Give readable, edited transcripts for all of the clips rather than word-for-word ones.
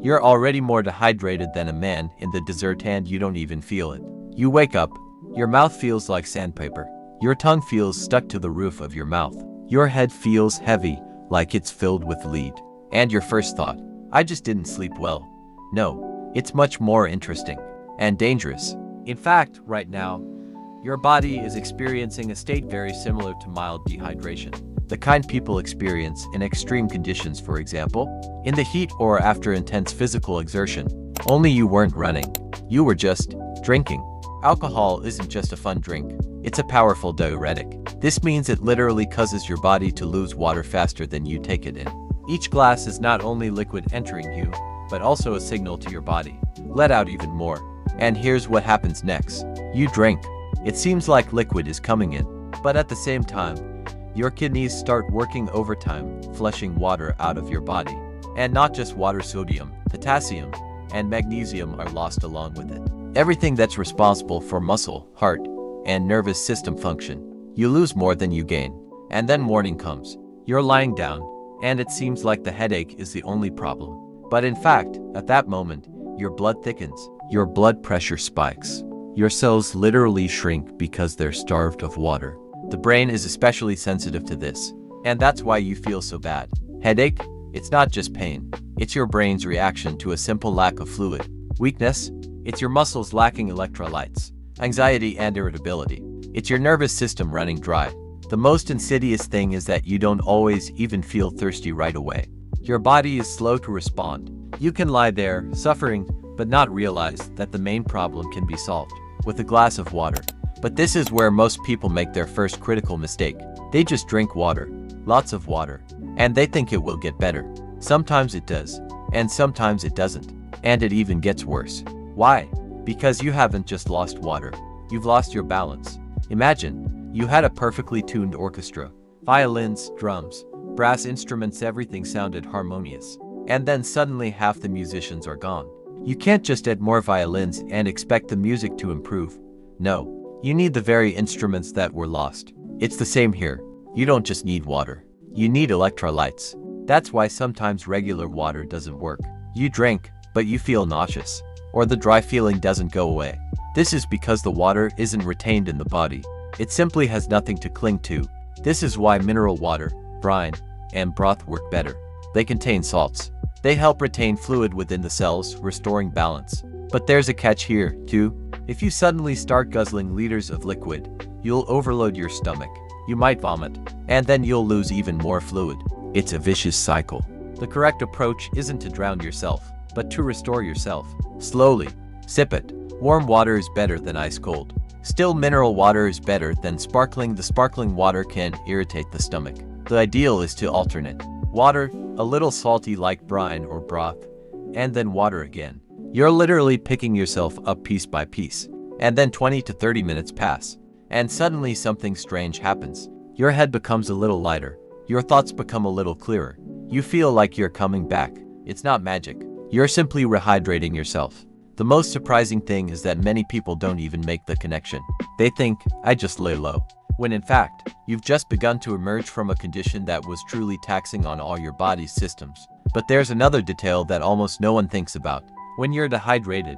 You're already more dehydrated than a man in the desert and you don't even feel it. You wake up, your mouth feels like sandpaper. Your tongue feels stuck to the roof of your mouth. Your head feels heavy, like it's filled with lead. And your first thought, I just didn't sleep well. No, it's much more interesting and dangerous. In fact, right now, your body is experiencing a state very similar to mild dehydration. The kind people experience in extreme conditions, for example, in the heat or after intense physical exertion. Only you weren't running. You were just drinking. Alcohol isn't just a fun drink. It's a powerful diuretic. This means it literally causes your body to lose water faster than you take it in. Each glass is not only liquid entering you, but also a signal to your body. Let out even more. And here's what happens next. You drink. It seems like liquid is coming in, but at the same time, your kidneys start working overtime, flushing water out of your body. And not just water, sodium, potassium, and magnesium are lost along with it. Everything that's responsible for muscle, heart, and nervous system function. You lose more than you gain. And then morning comes. You're lying down, and it seems like the headache is the only problem. But in fact, at that moment, your blood thickens, your blood pressure spikes. Your cells literally shrink because they're starved of water. The brain is especially sensitive to this, and that's why you feel so bad. Headache? It's not just pain. It's your brain's reaction to a simple lack of fluid. Weakness? It's your muscles lacking electrolytes. Anxiety and irritability. It's your nervous system running dry. The most insidious thing is that you don't always even feel thirsty right away. Your body is slow to respond. You can lie there, suffering, but not realize that the main problem can be solved with a glass of water. But this is where most people make their first critical mistake. They just drink water, lots of water, and they think it will get better. Sometimes it does, and sometimes it doesn't, and it even gets worse. Why? Because you haven't just lost water, you've lost your balance. Imagine, you had a perfectly tuned orchestra, violins, drums, brass instruments, everything sounded harmonious. And then suddenly half the musicians are gone. You can't just add more violins and expect the music to improve. No. You need the very instruments that were lost. It's the same here. You don't just need water. You need electrolytes. That's why sometimes regular water doesn't work. You drink, but you feel nauseous, or the dry feeling doesn't go away. This is because the water isn't retained in the body. It simply has nothing to cling to. This is why mineral water, brine, and broth work better. They contain salts. They help retain fluid within the cells, restoring balance. But there's a catch here, too. If you suddenly start guzzling liters of liquid, you'll overload your stomach. You might vomit, and then you'll lose even more fluid. It's a vicious cycle. The correct approach isn't to drown yourself, but to restore yourself. Slowly. Sip it. Warm water is better than ice cold. Still, mineral water is better than sparkling. The sparkling water can irritate the stomach. The ideal is to alternate. Water, a little salty like brine or broth, and then water again. You're literally picking yourself up piece by piece. And then 20 to 30 minutes pass. And suddenly something strange happens. Your head becomes a little lighter. Your thoughts become a little clearer. You feel like you're coming back. It's not magic. You're simply rehydrating yourself. The most surprising thing is that many people don't even make the connection. They think, I just lay low. When in fact, you've just begun to emerge from a condition that was truly taxing on all your body's systems. But there's another detail that almost no one thinks about. When you're dehydrated,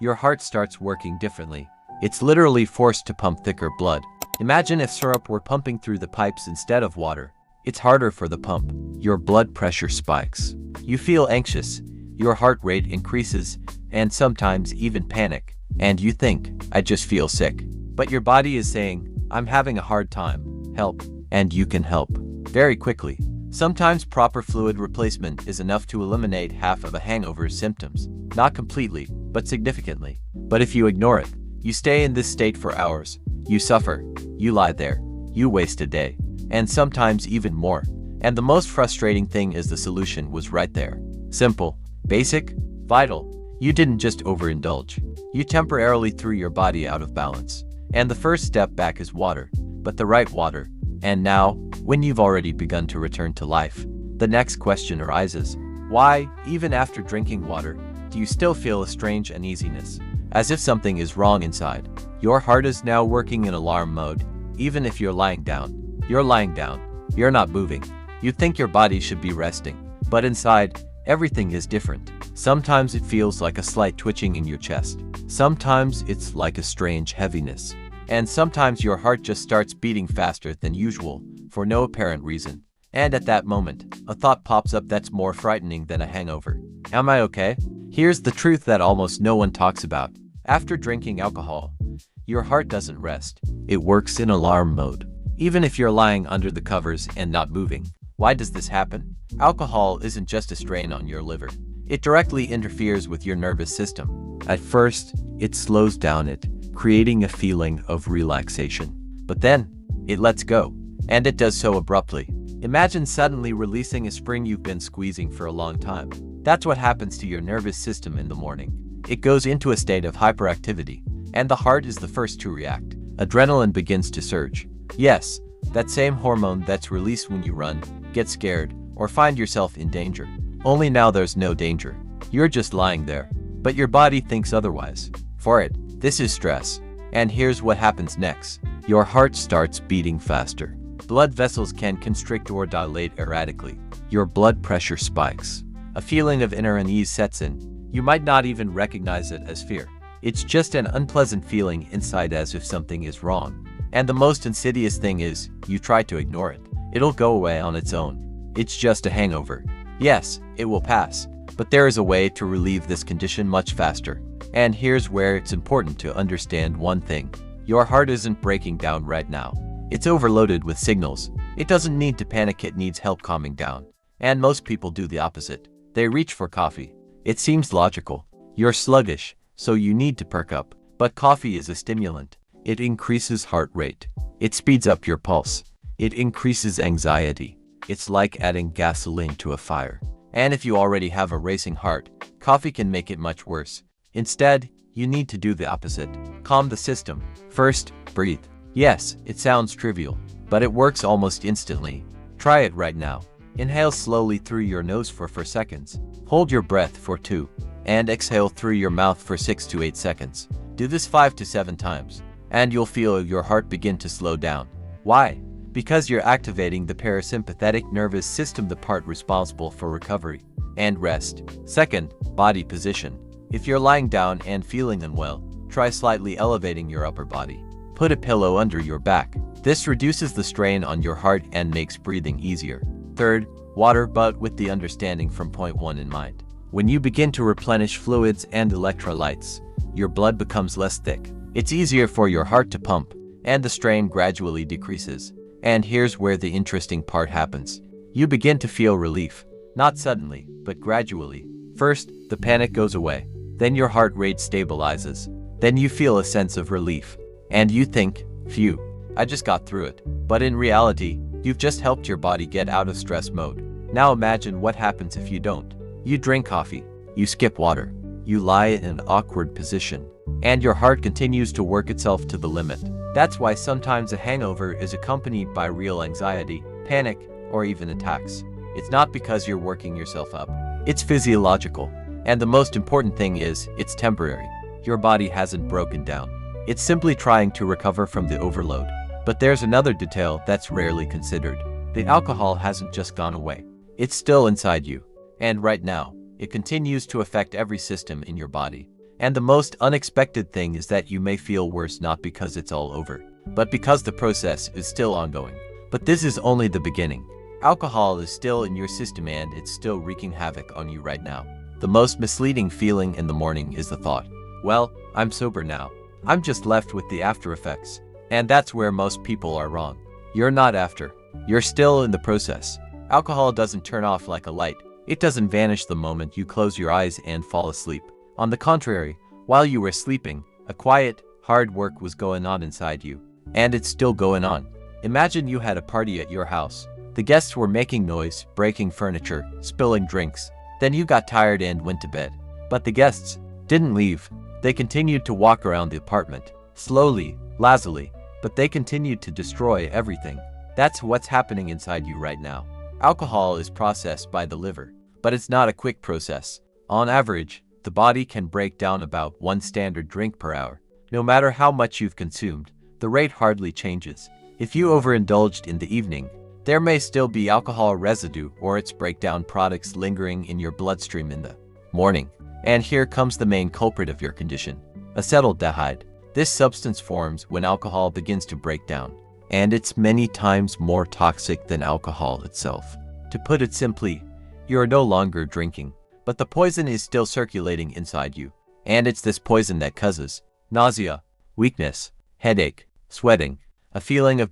your heart starts working differently. It's literally forced to pump thicker blood. Imagine if syrup were pumping through the pipes instead of water. It's harder for the pump. Your blood pressure spikes. You feel anxious. Your heart rate increases, and sometimes even panic. And you think, I just feel sick. But your body is saying, I'm having a hard time. Help. And you can help. Very quickly. Sometimes proper fluid replacement is enough to eliminate half of a hangover's symptoms. Not completely, but significantly. But if you ignore it, you stay in this state for hours. You suffer. You lie there. You waste a day. And sometimes even more. And the most frustrating thing is the solution was right there. Simple, basic, vital. You didn't just overindulge. You temporarily threw your body out of balance. And the first step back is water, but the right water. And now, when you've already begun to return to life, the next question arises. Why, even after drinking water, do you still feel a strange uneasiness? As if something is wrong inside. Your heart is now working in alarm mode, even if you're lying down. You're lying down. You're not moving. You think your body should be resting. But inside, Everything is different. Sometimes it feels like a slight twitching in your chest. Sometimes it's like a strange heaviness. And sometimes your heart just starts beating faster than usual, for no apparent reason. And at that moment, a thought pops up that's more frightening than a hangover. Am I okay? Here's the truth that almost no one talks about. After drinking alcohol, your heart doesn't rest. It works in alarm mode. Even if you're lying under the covers and not moving. Why does this happen? Alcohol isn't just a strain on your liver. It directly interferes with your nervous system. At first, it slows down it, creating a feeling of relaxation. But then, it lets go. And it does so abruptly. Imagine suddenly releasing a spring you've been squeezing for a long time. That's what happens to your nervous system in the morning. It goes into a state of hyperactivity, and the heart is the first to react. Adrenaline begins to surge. Yes, that same hormone that's released when you run, get scared, or find yourself in danger. Only now there's no danger. You're just lying there. But your body thinks otherwise. For it, this is stress. And here's what happens next. Your heart starts beating faster. Blood vessels can constrict or dilate erratically. Your blood pressure spikes. A feeling of inner unease sets in. You might not even recognize it as fear. It's just an unpleasant feeling inside, as if something is wrong. And the most insidious thing is, you try to ignore it. It'll go away on its own. It's just a hangover. Yes, it will pass. But there is a way to relieve this condition much faster. And here's where it's important to understand one thing. Your heart isn't breaking down right now. It's overloaded with signals. It doesn't need to panic, it needs help calming down. And most people do the opposite. They reach for coffee. It seems logical. You're sluggish, so you need to perk up. But coffee is a stimulant. It increases heart rate. It speeds up your pulse. It increases anxiety. It's like adding gasoline to a fire. And if you already have a racing heart, coffee can make it much worse. Instead, you need to do the opposite. Calm the system. First, breathe. Yes, it sounds trivial, but it works almost instantly. Try it right now. Inhale slowly through your nose for 4 seconds. Hold your breath for 2. And exhale through your mouth for 6 to 8 seconds. Do this 5 to 7 times. And you'll feel your heart begin to slow down. Why? Because you're activating the parasympathetic nervous system, the part responsible for recovery and rest. Second, body position. If you're lying down and feeling unwell, try slightly elevating your upper body. Put a pillow under your back. This reduces the strain on your heart and makes breathing easier. Third, water, but with the understanding from point 1 in mind. When you begin to replenish fluids and electrolytes, your blood becomes less thick. It's easier for your heart to pump, and the strain gradually decreases. And here's where the interesting part happens. You begin to feel relief. Not suddenly, but gradually. First, the panic goes away. Then your heart rate stabilizes. Then you feel a sense of relief. And you think, phew, I just got through it. But in reality, you've just helped your body get out of stress mode. Now imagine what happens if you don't. You drink coffee. You skip water. You lie in an awkward position. And your heart continues to work itself to the limit. That's why sometimes a hangover is accompanied by real anxiety, panic, or even attacks. It's not because you're working yourself up. It's physiological. And the most important thing is, it's temporary. Your body hasn't broken down. It's simply trying to recover from the overload. But there's another detail that's rarely considered. The alcohol hasn't just gone away. It's still inside you. And right now, it continues to affect every system in your body. And the most unexpected thing is that you may feel worse not because it's all over, but because the process is still ongoing. But this is only the beginning. Alcohol is still in your system and it's still wreaking havoc on you right now. The most misleading feeling in the morning is the thought, well, I'm sober now. I'm just left with the after effects. And that's where most people are wrong. You're not after. You're still in the process. Alcohol doesn't turn off like a light. It doesn't vanish the moment you close your eyes and fall asleep. On the contrary, while you were sleeping, a quiet, hard work was going on inside you. And it's still going on. Imagine you had a party at your house. The guests were making noise, breaking furniture, spilling drinks. Then you got tired and went to bed. But the guests didn't leave. They continued to walk around the apartment, slowly, lazily, but they continued to destroy everything. That's what's happening inside you right now. Alcohol is processed by the liver, but it's not a quick process. On average, the body can break down about 1 standard drink per hour. No matter how much you've consumed, the rate hardly changes. If you overindulged in the evening, There may still be alcohol residue or its breakdown products lingering in your bloodstream in the morning. And here comes the main culprit of your condition: acetaldehyde. This substance forms when alcohol begins to break down, and it's many times more toxic than alcohol itself. To put it simply, you are no longer drinking, but the poison is still circulating inside you. And it's this poison that causes nausea, weakness, headache, sweating, a feeling of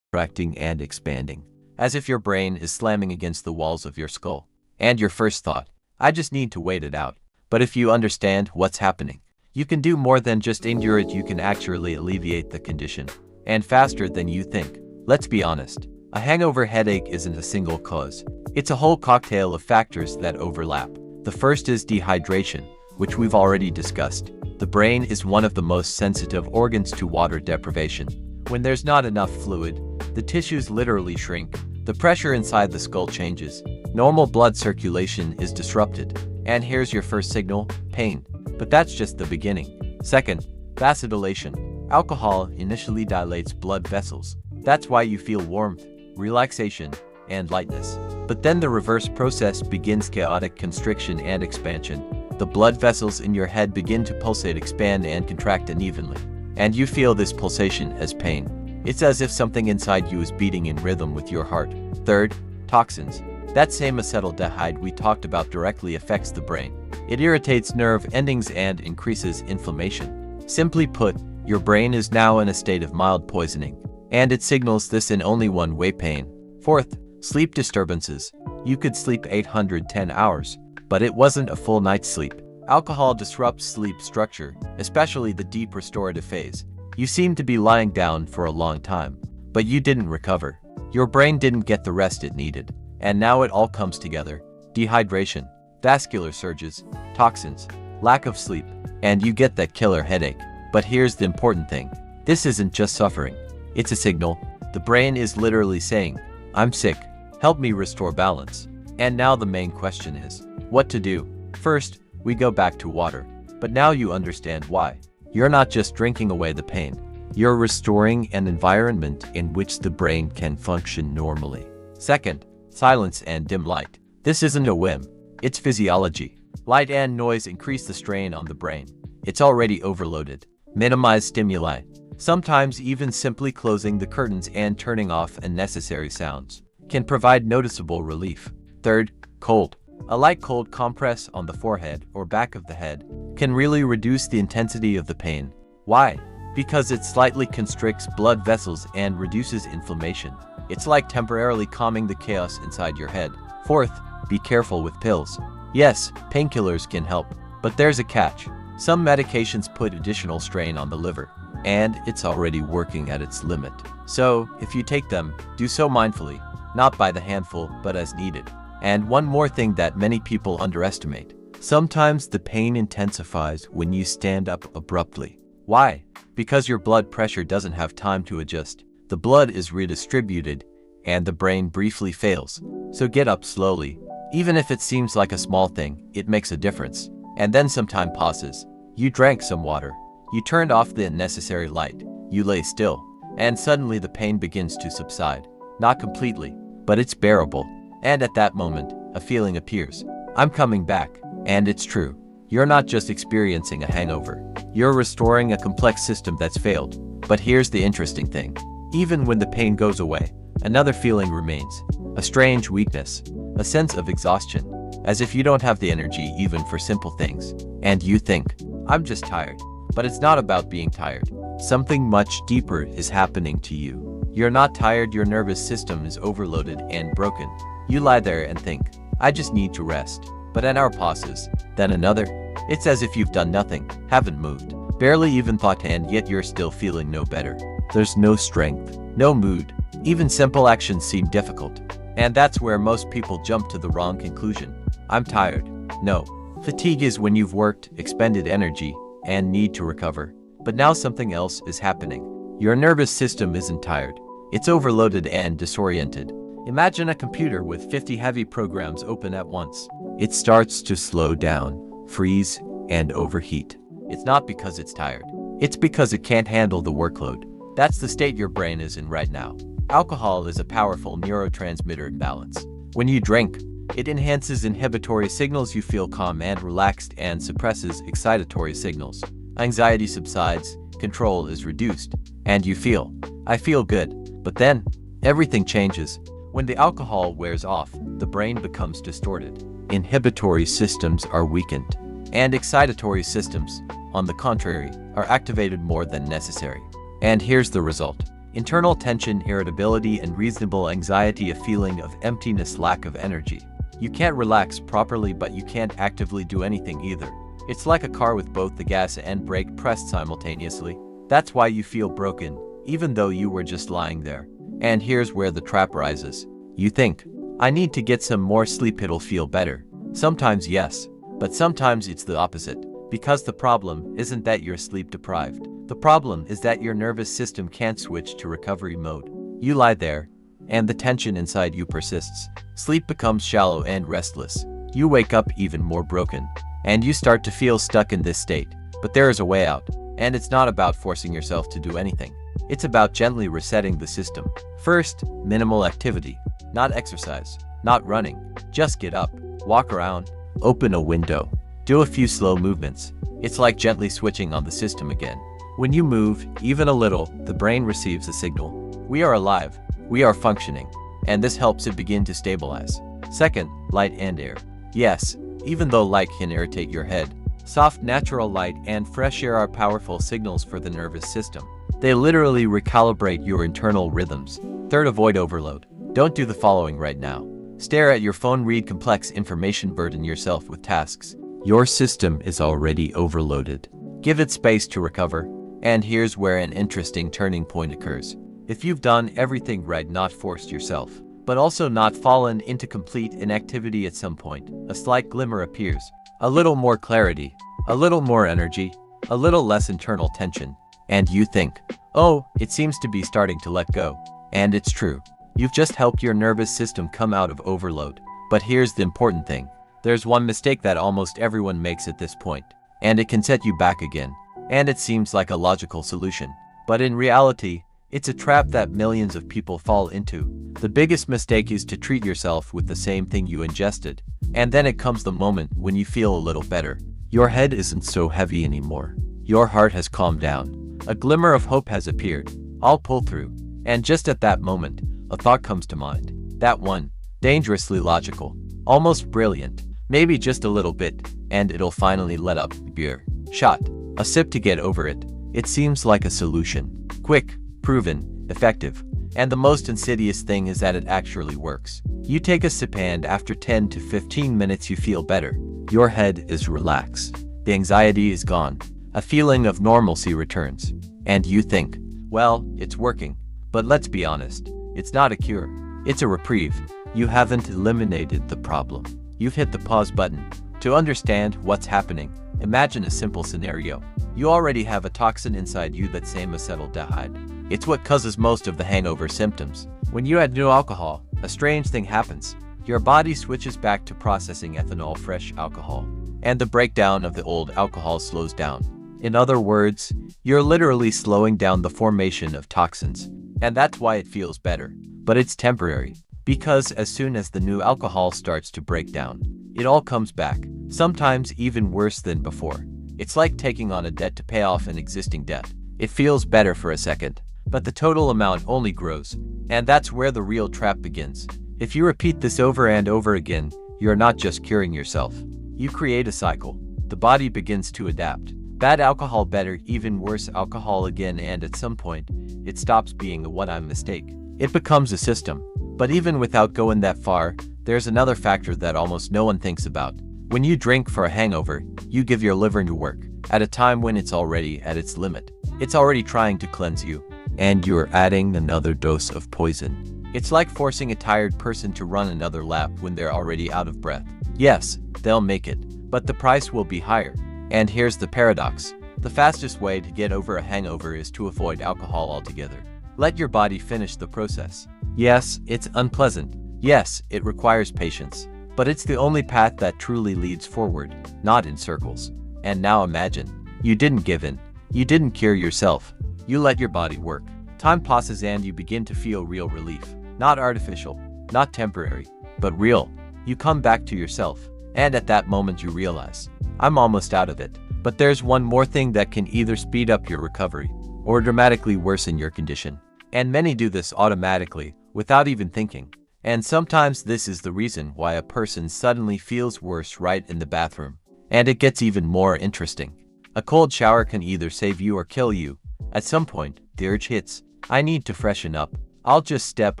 contracting and expanding, as if your brain is slamming against the walls of your skull. And your first thought: I just need to wait it out. But if you understand what's happening, you can do more than just endure it. You can actually alleviate the condition, and faster than you think. Let's be honest, a hangover headache isn't a single cause. It's a whole cocktail of factors that overlap. The first is dehydration, which we've already discussed. The brain is one of the most sensitive organs to water deprivation. When there's not enough fluid, the tissues literally shrink. The pressure inside the skull changes. Normal blood circulation is disrupted. And here's your first signal: pain. But that's just the beginning. Second, vasodilation. Alcohol initially dilates blood vessels. That's why you feel warmth, relaxation, and lightness. But then the reverse process begins: chaotic constriction and expansion. The blood vessels in your head begin to pulsate, expand, and contract unevenly. And you feel this pulsation as pain. It's as if something inside you is beating in rhythm with your heart. Third, toxins. That same acetaldehyde we talked about directly affects the brain. It irritates nerve endings and increases inflammation. Simply put, your brain is now in a state of mild poisoning, and it signals this in only one way: pain. Fourth, sleep disturbances. You could sleep 810 hours, but it wasn't a full night's sleep. Alcohol disrupts sleep structure, especially the deep restorative phase. You seem to be lying down for a long time, but you didn't recover. Your brain didn't get the rest it needed. And now it all comes together: dehydration, vascular surges, toxins, lack of sleep, and you get that killer headache. But here's the important thing: this isn't just suffering, it's a signal. The brain is literally saying, I'm sick, help me restore balance. And now the main question is, what to do? First, we go back to water. But now you understand why. You're not just drinking away the pain, You're restoring an environment in which the brain can function normally. Second, silence and dim light. This isn't a whim, it's physiology. Light and noise increase the strain on the brain. It's already overloaded. Minimize stimuli. Sometimes even simply closing the curtains and turning off unnecessary sounds can provide noticeable relief. Third, cold. A light cold compress on the forehead or back of the head can really reduce the intensity of the pain. Why? Because it slightly constricts blood vessels and reduces inflammation. It's like temporarily calming the chaos inside your head. Fourth, be careful with pills. Yes, painkillers can help, but there's a catch. Some medications put additional strain on the liver, and it's already working at its limit. So, if you take them, do so mindfully, not by the handful, but as needed. And one more thing that many people underestimate. Sometimes the pain intensifies when you stand up abruptly. Why? Because your blood pressure doesn't have time to adjust. The blood is redistributed, and the brain briefly fails. So get up slowly. Even if it seems like a small thing, it makes a difference. And then some time passes. You drank some water. You turned off the unnecessary light. You lay still. And suddenly the pain begins to subside. Not completely, but it's bearable. And at that moment, a feeling appears. I'm coming back. And it's true. You're not just experiencing a hangover. You're restoring a complex system that's failed. But here's the interesting thing. Even when the pain goes away, another feeling remains. A strange weakness. A sense of exhaustion. As if you don't have the energy even for simple things. And you think, I'm just tired. But it's not about being tired. Something much deeper is happening to you. You're not tired, your nervous system is overloaded and broken. You lie there and think, I just need to rest. But an hour passes, then another. It's as if you've done nothing, haven't moved, barely even thought, and yet you're still feeling no better. There's no strength, no mood. Even simple actions seem difficult. And that's where most people jump to the wrong conclusion. I'm tired. No. Fatigue is when you've worked, expended energy, and need to recover. But now something else is happening. Your nervous system isn't tired. It's overloaded and disoriented. Imagine a computer with 50 heavy programs open at once. It starts to slow down, freeze, and overheat. It's not because it's tired. It's because it can't handle the workload. That's the state your brain is in right now. Alcohol is a powerful neurotransmitter imbalance. When you drink, it enhances inhibitory signals, you feel calm and relaxed, and suppresses excitatory signals. Anxiety subsides, control is reduced, and you feel, I feel good. But then, everything changes. When the alcohol wears off, the brain becomes distorted. Inhibitory systems are weakened, and excitatory systems, on the contrary, are activated more than necessary. And here's the result. Internal tension, irritability, and reasonable anxiety, a feeling of emptiness, lack of energy. You can't relax properly, but you can't actively do anything either. It's like a car with both the gas and brake pressed simultaneously. That's why you feel broken, even though you were just lying there. And here's where the trap rises. You think, I need to get some more sleep, it'll feel better. Sometimes yes, but sometimes it's the opposite. Because the problem isn't that you're sleep deprived. The problem is that your nervous system can't switch to recovery mode. You lie there, and the tension inside you persists. Sleep becomes shallow and restless. You wake up even more broken, and you start to feel stuck in this state. But there is a way out, and it's not about forcing yourself to do anything. It's about gently resetting the system. First, minimal activity. Not exercise, not running. Just get up, walk around, open a window. Do a few slow movements. It's like gently switching on the system again. When you move, even a little, the brain receives a signal. We are alive. We are functioning. And this helps it begin to stabilize. Second, light and air. Yes, even though light can irritate your head, soft natural light and fresh air are powerful signals for the nervous system. They literally recalibrate your internal rhythms. Third, avoid overload. Don't do the following right now. Stare at your phone, read complex information, burden yourself with tasks. Your system is already overloaded. Give it space to recover. And here's where an interesting turning point occurs. If you've done everything right, not forced yourself, but also not fallen into complete inactivity at some point, a slight glimmer appears. A little more clarity, a little more energy, a little less internal tension. And you think, oh, it seems to be starting to let go. And it's true. You've just helped your nervous system come out of overload. But here's the important thing. There's one mistake that almost everyone makes at this point, and it can set you back again. And it seems like a logical solution. But in reality, it's a trap that millions of people fall into. The biggest mistake is to treat yourself with the same thing you ingested. And then it comes the moment when you feel a little better. Your head isn't so heavy anymore. Your heart has calmed down. A glimmer of hope has appeared. I'll pull through. And just at that moment, a thought comes to mind. That one, dangerously logical, almost brilliant, maybe just a little bit, and it'll finally let up the beer. Shot. A sip to get over it. It seems like a solution. Quick, proven, effective. And the most insidious thing is that it actually works. You take a sip and after 10 to 15 minutes you feel better. Your head is relaxed. The anxiety is gone. A feeling of normalcy returns. And you think, well, it's working. But let's be honest, it's not a cure. It's a reprieve. You haven't eliminated the problem. You've hit the pause button. To understand what's happening, imagine a simple scenario. You already have a toxin inside you, that same acetaldehyde. It's what causes most of the hangover symptoms. When you add new alcohol, a strange thing happens. Your body switches back to processing ethanol, fresh alcohol, and the breakdown of the old alcohol slows down. In other words, you're literally slowing down the formation of toxins. And that's why it feels better. But it's temporary. Because as soon as the new alcohol starts to break down, it all comes back. Sometimes even worse than before. It's like taking on a debt to pay off an existing debt. It feels better for a second, but the total amount only grows. And that's where the real trap begins. If you repeat this over and over again, you're not just curing yourself. You create a cycle. The body begins to adapt. Bad alcohol better, even worse alcohol again, and at some point, it stops being a one-time mistake. It becomes a system. But even without going that far, there's another factor that almost no one thinks about. When you drink for a hangover, you give your liver new work, at a time when it's already at its limit. It's already trying to cleanse you, and you're adding another dose of poison. It's like forcing a tired person to run another lap when they're already out of breath. Yes, they'll make it, but the price will be higher. And here's the paradox. The fastest way to get over a hangover is to avoid alcohol altogether. Let your body finish the process. Yes, it's unpleasant. Yes, it requires patience. But it's the only path that truly leads forward, not in circles. And now imagine, you didn't give in. You didn't cure yourself. You let your body work. Time passes and you begin to feel real relief. Not artificial, not temporary, but real. You come back to yourself. And at that moment you realize, I'm almost out of it. But there's one more thing that can either speed up your recovery or dramatically worsen your condition. And many do this automatically, without even thinking. And sometimes this is the reason why a person suddenly feels worse right in the bathroom. And it gets even more interesting. A cold shower can either save you or kill you. At some point, the urge hits. I need to freshen up. I'll just step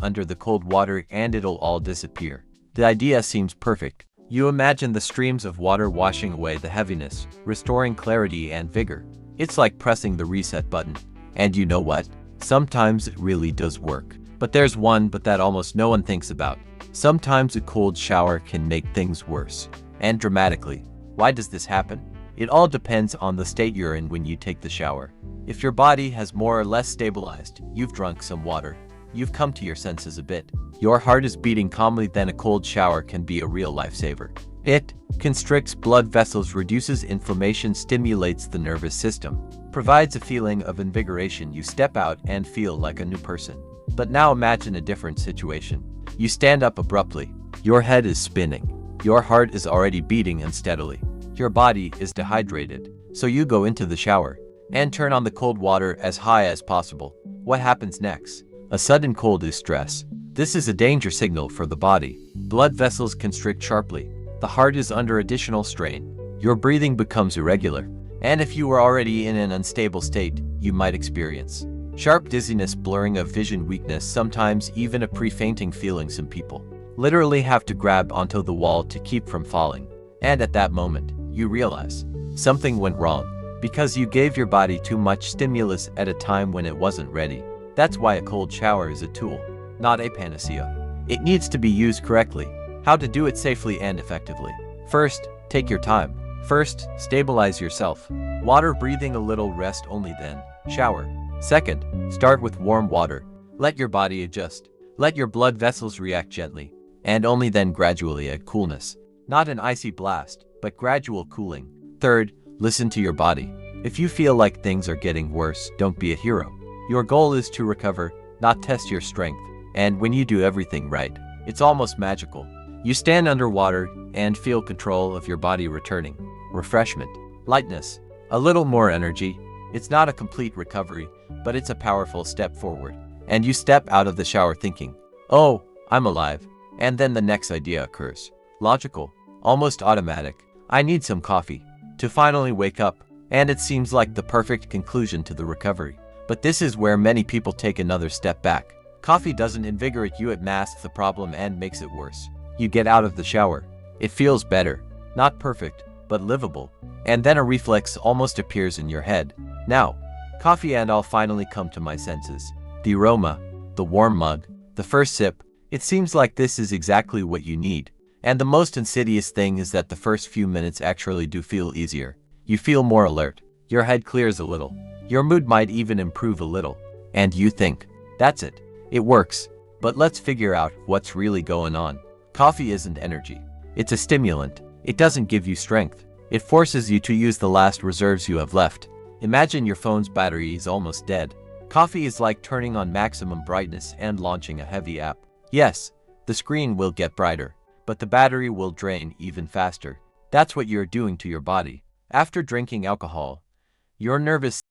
under the cold water and it'll all disappear. The idea seems perfect. You imagine the streams of water washing away the heaviness, restoring clarity and vigor. It's like pressing the reset button. And you know what? Sometimes it really does work. But there's one but that almost no one thinks about. Sometimes a cold shower can make things worse. And dramatically. Why does this happen? It all depends on the state you're in when you take the shower. If your body has more or less stabilized, you've drunk some water, you've come to your senses a bit, your heart is beating calmly, then a cold shower can be a real lifesaver. It constricts blood vessels, reduces inflammation, stimulates the nervous system, provides a feeling of invigoration. You step out and feel like a new person. But now imagine a different situation. You stand up abruptly. Your head is spinning. Your heart is already beating unsteadily. Your body is dehydrated. So you go into the shower and turn on the cold water as high as possible. What happens next? A sudden cold is stress. This is a danger signal for the body. Blood vessels constrict sharply. The heart is under additional strain. Your breathing becomes irregular. And if you were already in an unstable state, you might experience sharp dizziness, blurring of vision, weakness, sometimes even a pre-fainting feeling. Some people literally have to grab onto the wall to keep from falling. And at that moment, you realize something went wrong because you gave your body too much stimulus at a time when it wasn't ready. That's why a cold shower is a tool, not a panacea. It needs to be used correctly. How to do it safely and effectively. First, take your time. First, stabilize yourself. Water, breathing a little, rest only, then shower. Second, start with warm water. Let your body adjust. Let your blood vessels react gently. And only then gradually add coolness. Not an icy blast, but gradual cooling. Third, listen to your body. If you feel like things are getting worse, don't be a hero. Your goal is to recover, not test your strength. And when you do everything right, it's almost magical. You stand underwater and feel control of your body returning. Refreshment, lightness, a little more energy. It's not a complete recovery, but it's a powerful step forward. And you step out of the shower thinking, "Oh, I'm alive." And then the next idea occurs. Logical, almost automatic. I need some coffee to finally wake up. And it seems like the perfect conclusion to the recovery. But this is where many people take another step back. Coffee doesn't invigorate you, it masks the problem and makes it worse. You get out of the shower. It feels better. Not perfect, but livable. And then a reflex almost appears in your head. Now, coffee, and I'll finally come to my senses. The aroma, the warm mug, the first sip. It seems like this is exactly what you need. And the most insidious thing is that the first few minutes actually do feel easier. You feel more alert. Your head clears a little. Your mood might even improve a little. And you think, that's it. It works. But let's figure out what's really going on. Coffee isn't energy. It's a stimulant. It doesn't give you strength. It forces you to use the last reserves you have left. Imagine your phone's battery is almost dead. Coffee is like turning on maximum brightness and launching a heavy app. Yes, the screen will get brighter, but the battery will drain even faster. That's what you're doing to your body. After drinking alcohol, your nervous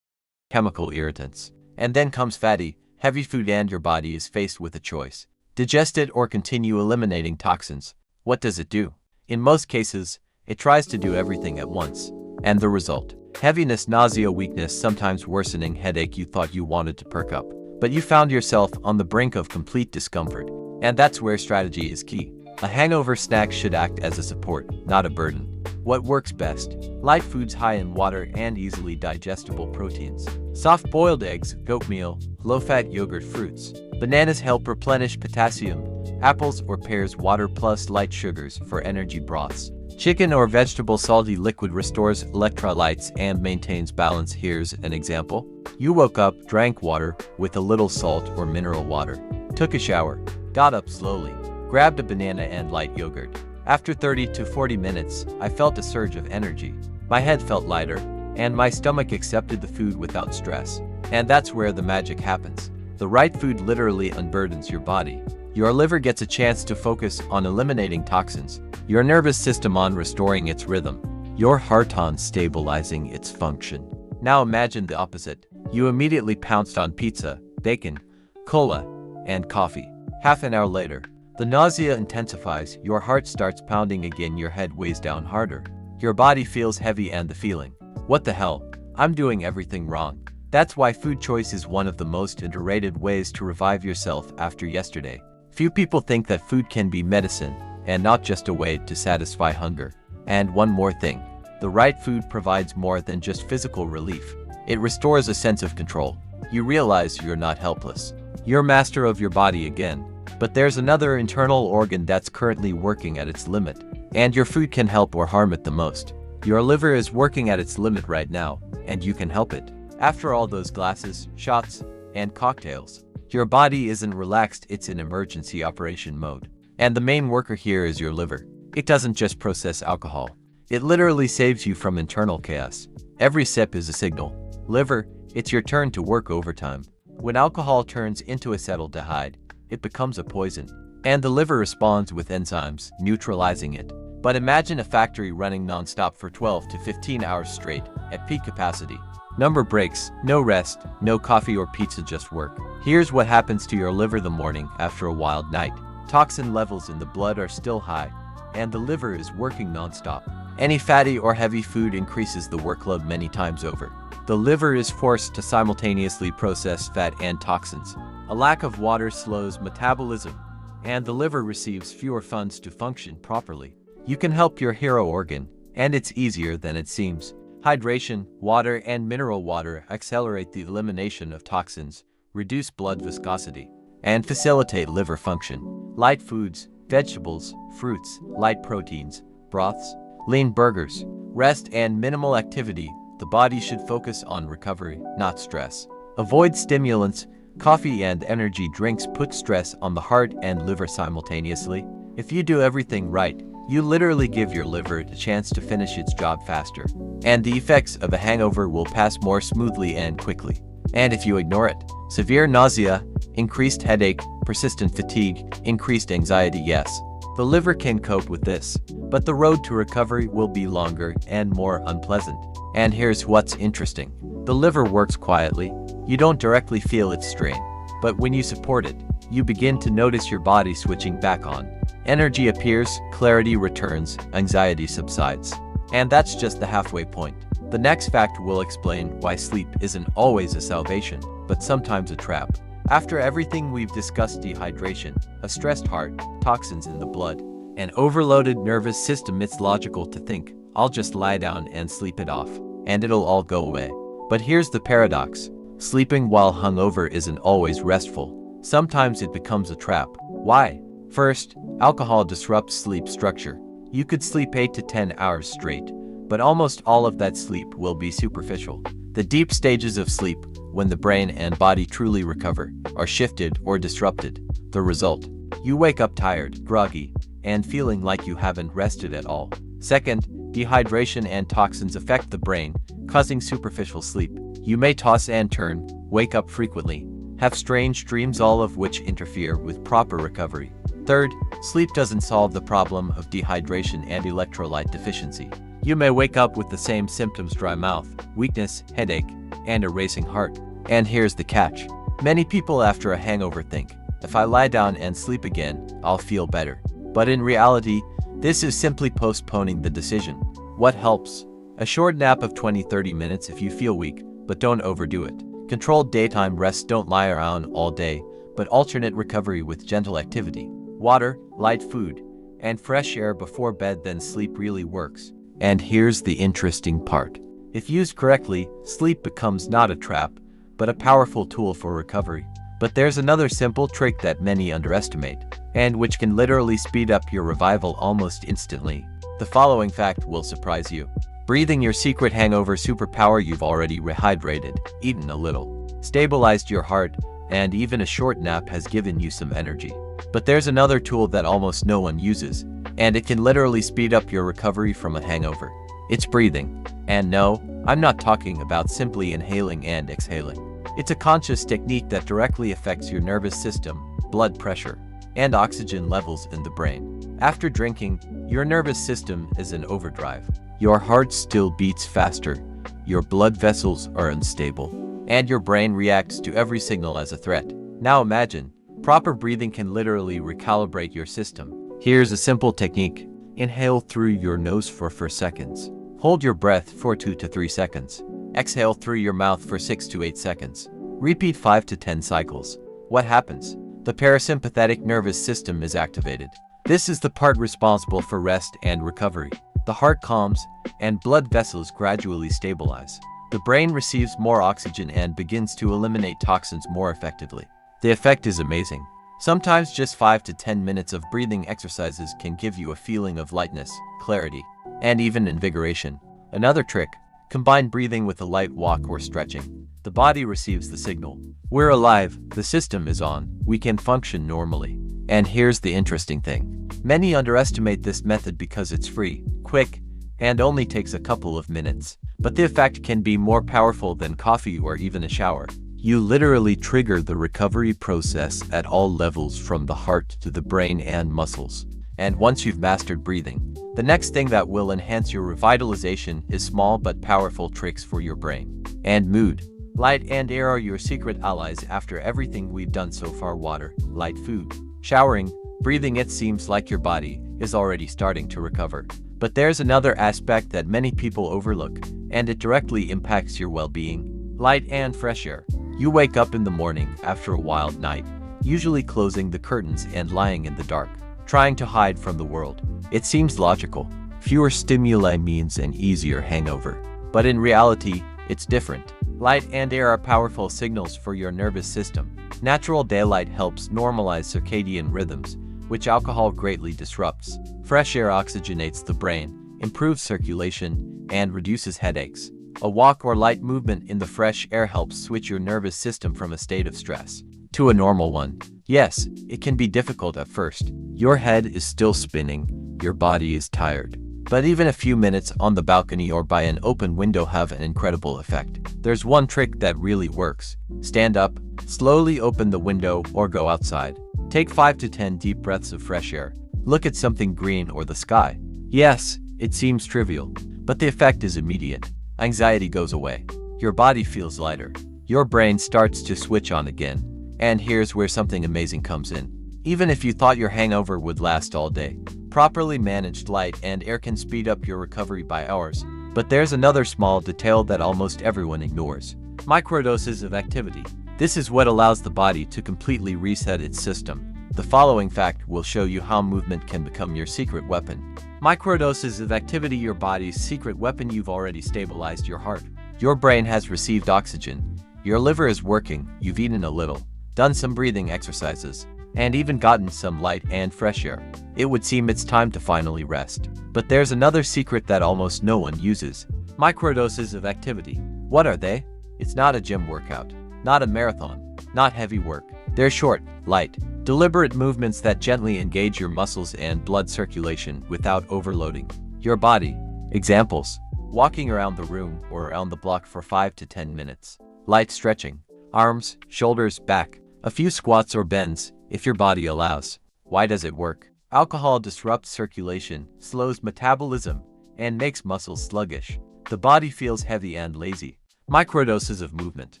chemical irritants. And then comes fatty, heavy food, and your body is faced with a choice. Digest it or continue eliminating toxins. What does it do? In most cases, it tries to do everything at once. And the result? Heaviness, nausea, weakness, sometimes worsening headache. You thought you wanted to perk up, but you found yourself on the brink of complete discomfort. And that's where strategy is key. A hangover snack should act as a support, not a burden. What works best? Light foods high in water and easily digestible proteins. Soft-boiled eggs, goat meal, low-fat yogurt, fruits. Bananas help replenish potassium. Apples or pears, water plus light sugars for energy broths. Chicken or vegetable salty liquid restores electrolytes and maintains balance. Here's an example. You woke up, drank water with a little salt or mineral water. Took a shower, got up slowly, grabbed a banana and light yogurt. After 30 to 40 minutes, I felt a surge of energy. My head felt lighter, and my stomach accepted the food without stress. And that's where the magic happens. The right food literally unburdens your body. Your liver gets a chance to focus on eliminating toxins, your nervous system on restoring its rhythm, your heart on stabilizing its function. Now imagine the opposite. You immediately pounced on pizza, bacon, cola, and coffee. Half an hour later, the nausea intensifies, your heart starts pounding again, your head weighs down harder. Your body feels heavy and the feeling, what the hell, I'm doing everything wrong. That's why food choice is one of the most underrated ways to revive yourself after yesterday. Few people think that food can be medicine and not just a way to satisfy hunger. And one more thing, the right food provides more than just physical relief. It restores a sense of control. You realize you're not helpless. You're master of your body again. But there's another internal organ that's currently working at its limit, and your food can help or harm it the most. Your liver is working at its limit right now, and you can help it. After all those glasses, shots, and cocktails, your body isn't relaxed, it's in emergency operation mode. And the main worker here is your liver. It doesn't just process alcohol. It literally saves you from internal chaos. Every sip is a signal. Liver, it's your turn to work overtime. When alcohol turns into acetaldehyde, it becomes a poison, and the liver responds with enzymes, neutralizing it. But imagine a factory running non-stop for 12 to 15 hours straight, at peak capacity. Number breaks, no rest, no coffee or pizza, just work. Here's what happens to your liver the morning after a wild night. Toxin levels in the blood are still high, and the liver is working non-stop. Any fatty or heavy food increases the workload many times over. The liver is forced to simultaneously process fat and toxins. A lack of water slows metabolism, and the liver receives fewer funds to function properly. You can help your hero organ, and it's easier than it seems. Hydration, water and mineral water accelerate the elimination of toxins, reduce blood viscosity, and facilitate liver function. Light foods, vegetables, fruits, light proteins, broths, lean burgers, rest and minimal activity. The body should focus on recovery, not stress. Avoid stimulants. Coffee and energy drinks put stress on the heart and liver simultaneously. If you do everything right, you literally give your liver a chance to finish its job faster, and the effects of a hangover will pass more smoothly and quickly. And if you ignore it, severe nausea, increased headache, persistent fatigue, increased anxiety, yes, the liver can cope with this, but the road to recovery will be longer and more unpleasant. And here's what's interesting. The liver works quietly. You don't directly feel its strain, but when you support it, you begin to notice your body switching back on. Energy appears, clarity returns, anxiety subsides. And that's just the halfway point. The next fact will explain why sleep isn't always a salvation, but sometimes a trap. After everything we've discussed, dehydration, a stressed heart, toxins in the blood, an overloaded nervous system, it's logical to think, I'll just lie down and sleep it off, and it'll all go away. But here's the paradox. Sleeping while hungover isn't always restful. Sometimes it becomes a trap. Why? First, alcohol disrupts sleep structure. You could sleep 8 to 10 hours straight, but almost all of that sleep will be superficial. The deep stages of sleep, when the brain and body truly recover, are shifted or disrupted. The result? You wake up tired, groggy, and feeling like you haven't rested at all. Second, dehydration and toxins affect the brain, causing superficial sleep. You may toss and turn, wake up frequently, have strange dreams, all of which interfere with proper recovery. Third, sleep doesn't solve the problem of dehydration and electrolyte deficiency. You may wake up with the same symptoms: dry mouth, weakness, headache, and a racing heart. And here's the catch. Many people after a hangover think, if I lie down and sleep again, I'll feel better. But in reality, this is simply postponing the decision. What helps? A short nap of 20-30 minutes if you feel weak, but don't overdo it. Controlled daytime rest, don't lie around all day, but alternate recovery with gentle activity. Water, light food, and fresh air before bed, then sleep really works. And here's the interesting part. If used correctly, sleep becomes not a trap, but a powerful tool for recovery. But there's another simple trick that many underestimate, and which can literally speed up your revival almost instantly. The following fact will surprise you. Breathing, your secret hangover superpower. You've already rehydrated, eaten a little, stabilized your heart, and even a short nap has given you some energy. But there's another tool that almost no one uses, and it can literally speed up your recovery from a hangover. It's breathing. And no, I'm not talking about simply inhaling and exhaling. It's a conscious technique that directly affects your nervous system, blood pressure, and oxygen levels in the brain. After drinking, your nervous system is in overdrive. Your heart still beats faster, your blood vessels are unstable, and your brain reacts to every signal as a threat. Now imagine, proper breathing can literally recalibrate your system. Here's a simple technique. Inhale through your nose for 4 seconds. Hold your breath for 2 to 3 seconds. Exhale through your mouth for 6 to 8 seconds. Repeat 5 to 10 cycles. What happens? The parasympathetic nervous system is activated. This is the part responsible for rest and recovery. The heart calms, and blood vessels gradually stabilize. The brain receives more oxygen and begins to eliminate toxins more effectively. The effect is amazing. Sometimes just 5 to 10 minutes of breathing exercises can give you a feeling of lightness, clarity, and even invigoration. Another trick: combine breathing with a light walk or stretching. The body receives the signal. We're alive, the system is on, we can function normally. And here's the interesting thing. Many underestimate this method because it's free, quick, and only takes a couple of minutes. But the effect can be more powerful than coffee or even a shower. You literally trigger the recovery process at all levels, from the heart to the brain and muscles. And once you've mastered breathing, the next thing that will enhance your revitalization is small but powerful tricks for your brain and mood. Light and air are your secret allies after everything we've done so far. Water, light food, showering, breathing. It seems like your body is already starting to recover. But there's another aspect that many people overlook, and it directly impacts your well-being: light and fresh air. You wake up in the morning after a wild night, usually closing the curtains and lying in the dark, trying to hide from the world. It seems logical. Fewer stimuli means an easier hangover. But in reality, it's different. Light and air are powerful signals for your nervous system. Natural daylight helps normalize circadian rhythms, which alcohol greatly disrupts. Fresh air oxygenates the brain, improves circulation, and reduces headaches. A walk or light movement in the fresh air helps switch your nervous system from a state of stress to a normal one. Yes, it can be difficult at first. Your head is still spinning, your body is tired. But even a few minutes on the balcony or by an open window have an incredible effect. There's one trick that really works. Stand up, slowly open the window or go outside. Take 5 to 10 deep breaths of fresh air. Look at something green or the sky. Yes, it seems trivial, but the effect is immediate. Anxiety goes away. Your body feels lighter. Your brain starts to switch on again. And here's where something amazing comes in. Even if you thought your hangover would last all day, properly managed light and air can speed up your recovery by hours. But there's another small detail that almost everyone ignores: microdoses of activity. This is what allows the body to completely reset its system. The following fact will show you how movement can become your secret weapon. Microdoses of activity, your body's secret weapon. You've already stabilized your heart. Your brain has received oxygen. Your liver is working. You've eaten a little, done some breathing exercises, and even gotten some light and fresh air. It would seem it's time to finally rest. But there's another secret that almost no one uses: microdoses of activity. What are they? It's not a gym workout, not a marathon, not heavy work. They're short, light, deliberate movements that gently engage your muscles and blood circulation without overloading your body. Examples: walking around the room or around the block for 5 to 10 minutes. Light stretching, arms, shoulders, back. A few squats or bends, if your body allows. Why does it work? Alcohol disrupts circulation, slows metabolism, and makes muscles sluggish. The body feels heavy and lazy. Microdoses of movement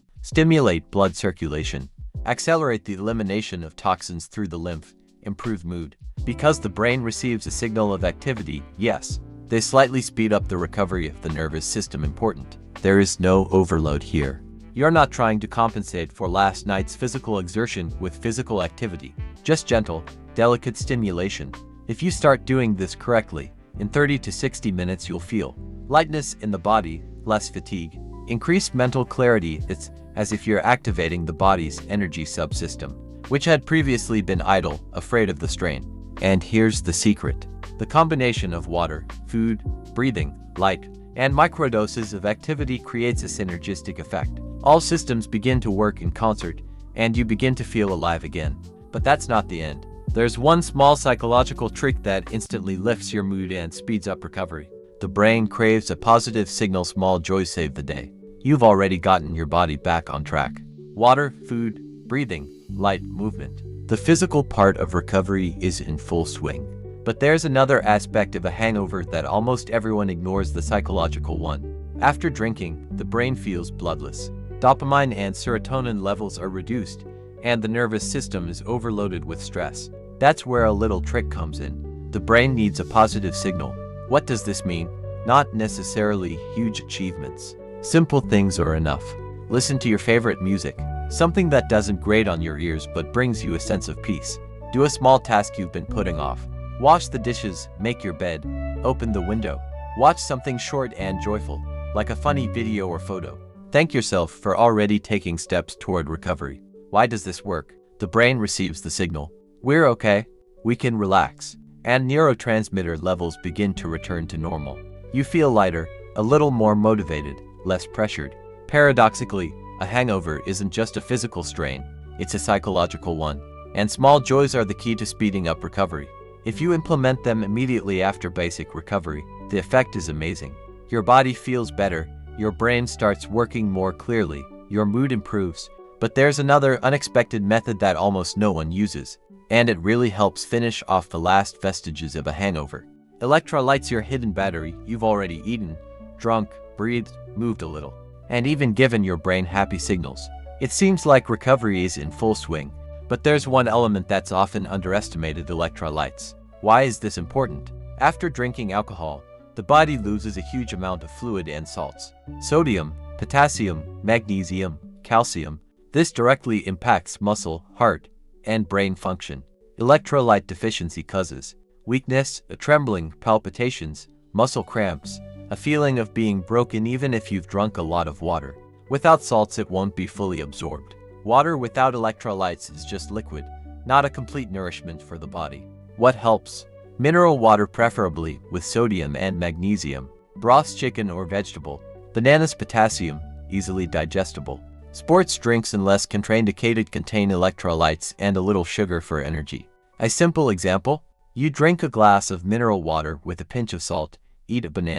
stimulate blood circulation, accelerate the elimination of toxins through the lymph, improve mood. Because the brain receives a signal of activity, yes, they slightly speed up the recovery of the nervous system. Important: there is no overload here. You're not trying to compensate for last night's physical exertion with physical activity, just gentle, delicate stimulation. If you start doing this correctly, in 30 to 60 minutes you'll feel lightness in the body, less fatigue, increased mental clarity. It's as if you're activating the body's energy subsystem, which had previously been idle, afraid of the strain. And here's the secret: the combination of water, food, breathing, light, and microdoses of activity creates a synergistic effect. All systems begin to work in concert, and you begin to feel alive again. But that's not the end. There's one small psychological trick that instantly lifts your mood and speeds up recovery. The brain craves a positive signal. Small joys save the day. You've already gotten your body back on track. Water, food, breathing, light movement. The physical part of recovery is in full swing. But there's another aspect of a hangover that almost everyone ignores: the psychological one. After drinking, the brain feels bloodless. Dopamine and serotonin levels are reduced, and the nervous system is overloaded with stress. That's where a little trick comes in. The brain needs a positive signal. What does this mean? Not necessarily huge achievements. Simple things are enough. Listen to your favorite music, something that doesn't grate on your ears but brings you a sense of peace. Do a small task you've been putting off. Wash the dishes, make your bed, open the window. Watch something short and joyful, like a funny video or photo. Thank yourself for already taking steps toward recovery. Why does this work? The brain receives the signal. We're okay. We can relax. And neurotransmitter levels begin to return to normal. You feel lighter, a little more motivated, less pressured. Paradoxically, a hangover isn't just a physical strain, it's a psychological one. And small joys are the key to speeding up recovery. If you implement them immediately after basic recovery, the effect is amazing. Your body feels better, your brain starts working more clearly, your mood improves. But there's another unexpected method that almost no one uses, and it really helps finish off the last vestiges of a hangover. Electrolytes, your hidden battery. You've already eaten, drunk, breathed, moved a little, and even given your brain happy signals. It seems like recovery is in full swing, but there's one element that's often underestimated: electrolytes. Why is this important? After drinking alcohol, the body loses a huge amount of fluid and salts. Sodium, potassium, magnesium, calcium. This directly impacts muscle, heart, and brain function. Electrolyte deficiency causes weakness, trembling, palpitations, muscle cramps, a feeling of being broken even if you've drunk a lot of water. Without salts, it won't be fully absorbed. Water without electrolytes is just liquid, not a complete nourishment for the body. What helps? Mineral water, preferably with sodium and magnesium. Broths, chicken or vegetable. Bananas, potassium, easily digestible. Sports drinks, unless contraindicated, contain electrolytes and a little sugar for energy. A simple example: you drink a glass of mineral water with a pinch of salt, eat a banana.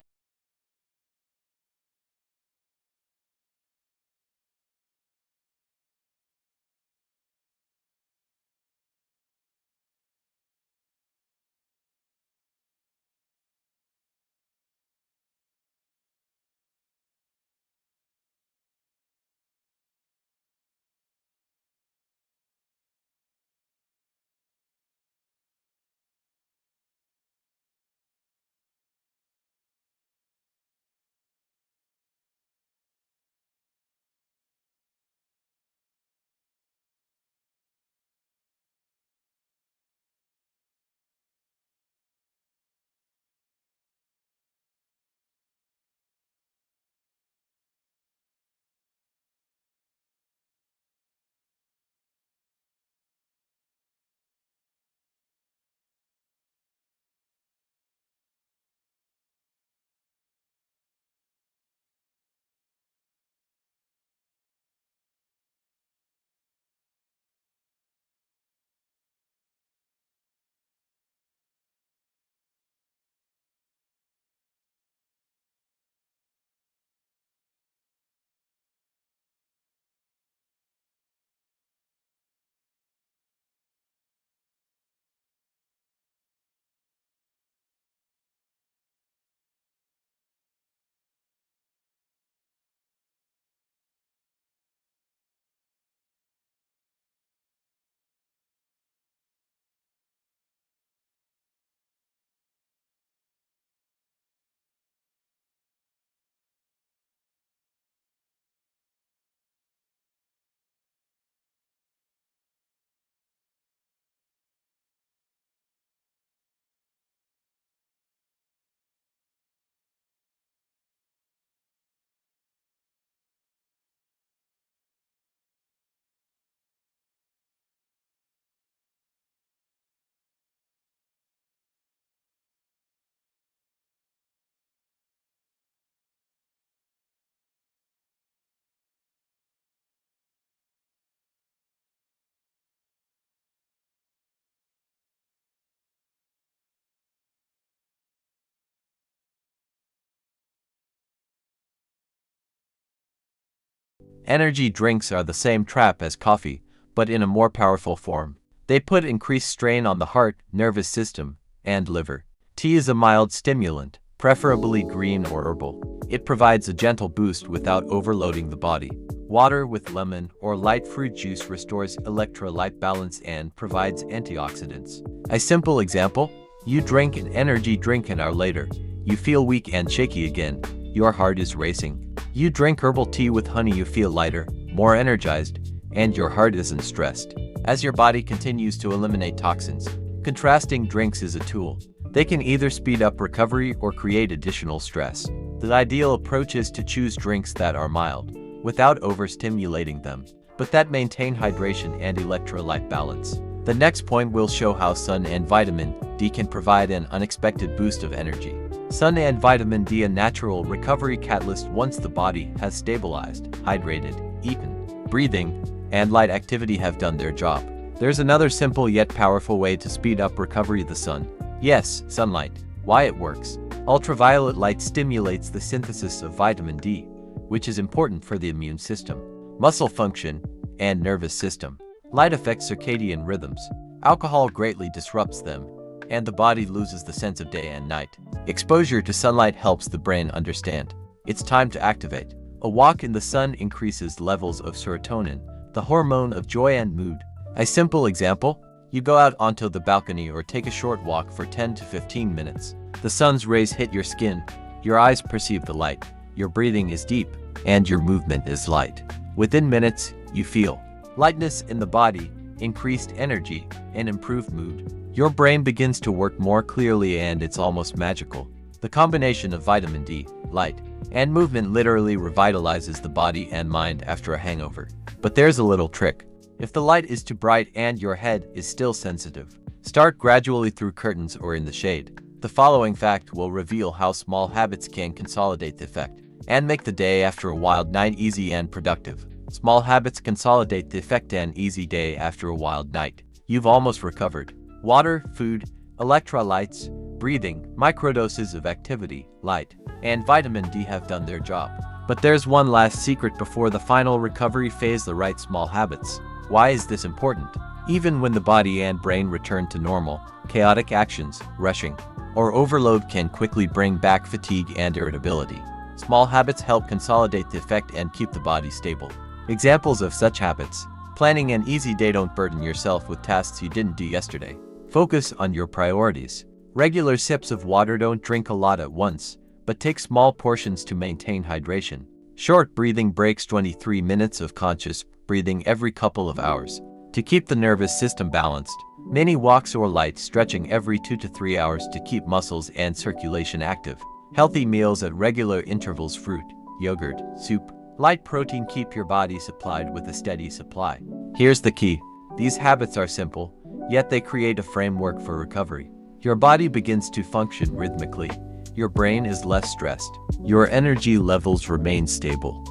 Energy drinks are the same trap as coffee, but in a more powerful form. They put increased strain on the heart, nervous system, and liver. Tea is a mild stimulant, preferably green or herbal. It provides a gentle boost without overloading the body. Water with lemon or light fruit juice restores electrolyte balance and provides antioxidants. A simple example: you drink an energy drink an hour later. You feel weak and shaky again. Your heart is racing. You drink herbal tea with honey, you feel lighter, more energized, and your heart isn't stressed. As your body continues to eliminate toxins, contrasting drinks is a tool. They can either speed up recovery or create additional stress. The ideal approach is to choose drinks that are mild, without overstimulating them, but that maintain hydration and electrolyte balance. The next point will show how sun and vitamin D can provide an unexpected boost of energy. Sun and vitamin D, a natural recovery catalyst once the body has stabilized, hydrated, eaten, breathing, and light activity have done their job. There's another simple yet powerful way to speed up recovery: the sun. Yes, sunlight. Why it works. Ultraviolet light stimulates the synthesis of vitamin D, which is important for the immune system, muscle function, and nervous system. Light affects circadian rhythms. Alcohol greatly disrupts them, and the body loses the sense of day and night. Exposure to sunlight helps the brain understand it's time to activate. A walk in the sun increases levels of serotonin, the hormone of joy and mood. A simple example: you go out onto the balcony or take a short walk for 10 to 15 minutes. The sun's rays hit your skin, your eyes perceive the light, your breathing is deep, and your movement is light. Within minutes, you feel lightness in the body, increased energy, and improved mood. Your brain begins to work more clearly, and it's almost magical. The combination of vitamin D, light, and movement literally revitalizes the body and mind after a hangover. But there's a little trick. If the light is too bright and your head is still sensitive, start gradually through curtains or in the shade. The following fact will reveal how small habits can consolidate the effect and make the day after a wild night easy and productive. Small habits consolidate the effect an easy day after a wild night. You've almost recovered. Water, food, electrolytes, breathing, microdoses of activity, light, and vitamin D have done their job. But there's one last secret before the final recovery phase: the right small habits. Why is this important? Even when the body and brain return to normal, chaotic actions, rushing, or overload can quickly bring back fatigue and irritability. Small habits help consolidate the effect and keep the body stable. Examples of such habits: planning an easy day. Don't burden yourself with tasks you didn't do yesterday. Focus on your priorities. Regular sips of water. Don't drink a lot at once, but take small portions to maintain hydration. Short breathing breaks, 23 minutes of conscious breathing every couple of hours, to keep the nervous system balanced. Many walks or light stretching every 2 to 3 hours to keep muscles and circulation active. Healthy meals at regular intervals: fruit, yogurt, soup, light protein. Keep your body supplied with a steady supply. Here's the key. These habits are simple, yet they create a framework for recovery. Your body begins to function rhythmically. Your brain is less stressed. Your energy levels remain stable,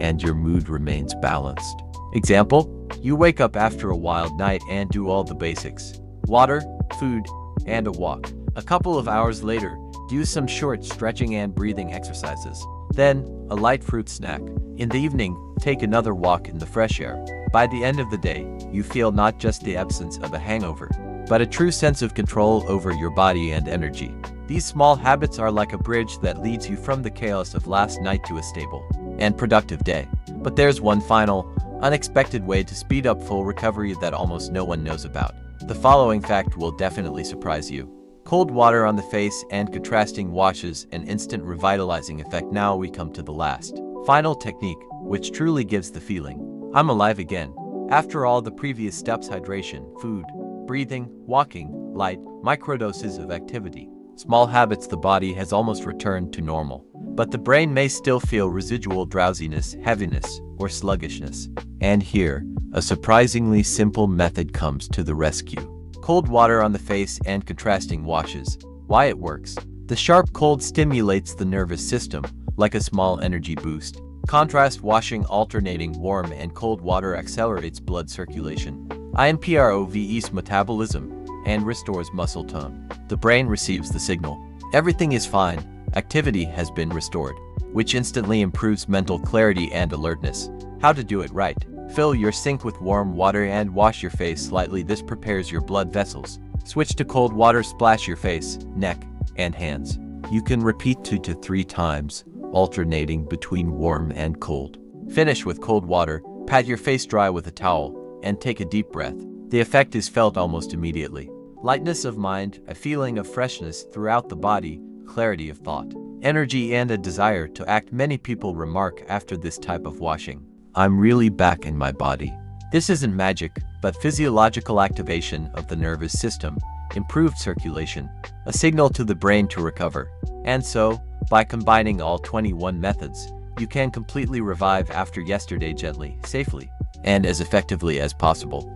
and your mood remains balanced. Example: you wake up after a wild night and do all the basics: water, food, and a walk. A couple of hours later, do some short stretching and breathing exercises. Then, a light fruit snack. In the evening, take another walk in the fresh air. By the end of the day, you feel not just the absence of a hangover, but a true sense of control over your body and energy. These small habits are like a bridge that leads you from the chaos of last night to a stable and productive day. But there's one final, unexpected way to speed up full recovery that almost no one knows about. The following fact will definitely surprise you. Cold water on the face and contrasting washes an instant revitalizing effect. Now we come to the last, final technique, which truly gives the feeling I'm alive again. After all the previous steps: hydration, food, breathing, walking, light, microdoses of activity, small habits, the body has almost returned to normal. But the brain may still feel residual drowsiness, heaviness, or sluggishness. And here, a surprisingly simple method comes to the rescue. Cold water on the face and contrasting washes. Why it works. The sharp cold stimulates the nervous system, like a small energy boost. Contrast washing, alternating warm and cold water, accelerates blood circulation, improves metabolism, and restores muscle tone. The brain receives the signal: everything is fine, activity has been restored, which instantly improves mental clarity and alertness. How to do it right. Fill your sink with warm water and wash your face slightly. This prepares your blood vessels. Switch to cold water, splash your face, neck, and hands. You can repeat 2 to 3 times, alternating between warm and cold. Finish with cold water, pat your face dry with a towel, and take a deep breath. The effect is felt almost immediately. Lightness of mind, a feeling of freshness throughout the body, clarity of thought, energy, and a desire to act. Many people remark after this type of washing, "I'm really back in my body." This isn't magic, but physiological activation of the nervous system, improved circulation, a signal to the brain to recover. And so, by combining all 21 methods, you can completely revive after yesterday gently, safely, and as effectively as possible.